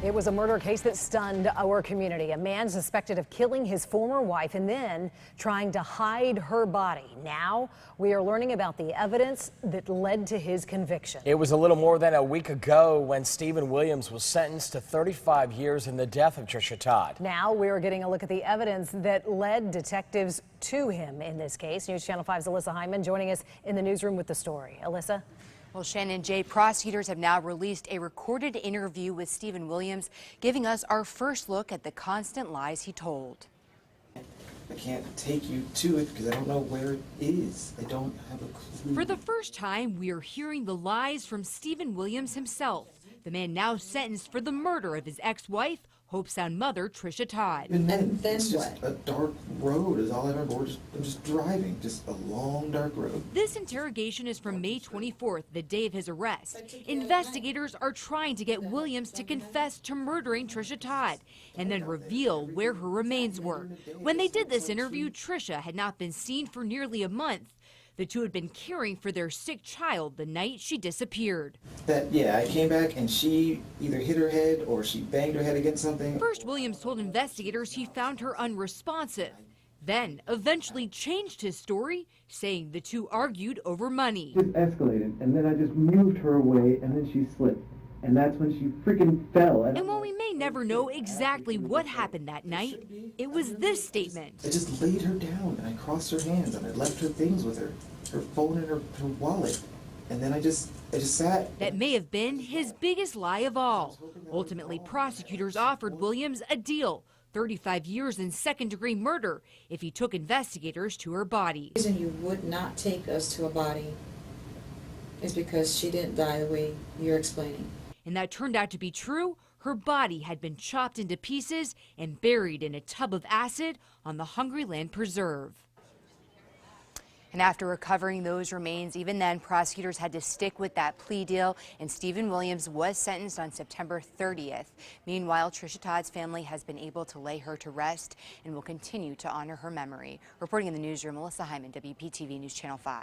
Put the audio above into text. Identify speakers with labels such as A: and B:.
A: It was a murder case that stunned our community. A man suspected of killing his former wife and then trying to hide her body. Now we are learning about the evidence that led to his conviction.
B: It was a little more than a week ago when Stephen Williams was sentenced to 35 years in the death of Trisha Todd.
A: Now we're getting a look at the evidence that led detectives to him in this case. News Channel 5's Alyssa Hyman joining us in the newsroom with the story. Alyssa?
C: Well, Shannon, Jay, prosecutors have now released a recorded interview with Stephen Williams, giving us our first look at the constant lies he told.
D: I can't take you to it because I don't know where it is. I don't have a clue.
C: For the first time, we are hearing the lies from Stephen Williams himself, the man now sentenced for the murder of his ex-wife, Hope Sound mother Trisha Todd.
D: And then it's just a dark road is all I remember. I'm just driving, just a long dark road.
C: This interrogation is from May 24th, the day of his arrest. Investigators are trying to get Williams to confess to murdering Trisha Todd and then reveal where her remains were. When they did this interview, Trisha had not been seen for nearly a month. The two had been caring for their sick child the night she disappeared.
D: I came back and she either hit her head or she banged her head against something.
C: First, Williams told investigators he found her unresponsive, then eventually changed his story, saying the two argued over money.
E: Just escalated, and then I just moved her away, and then she slipped. And that's when she freaking fell.
C: And while we may never know exactly what happened that night, it was this statement.
D: I just laid her down and I crossed her hands and I left her things with her phone and her wallet. And then I just sat.
C: That may have been his biggest lie of all. Ultimately, prosecutors offered Williams a deal, 35 years in second-degree murder, if he took investigators to her body.
F: The reason you would not take us to a body is because she didn't die the way you're explaining.
C: And that turned out to be true. Her body had been chopped into pieces and buried in a tub of acid on the Hungryland Preserve. And after recovering those remains, even then, prosecutors had to stick with that plea deal, and Stephen Williams was sentenced on September 30th. Meanwhile, Trisha Todd's family has been able to lay her to rest and will continue to honor her memory. Reporting in the newsroom, Alyssa Hyman, WPTV News Channel 5.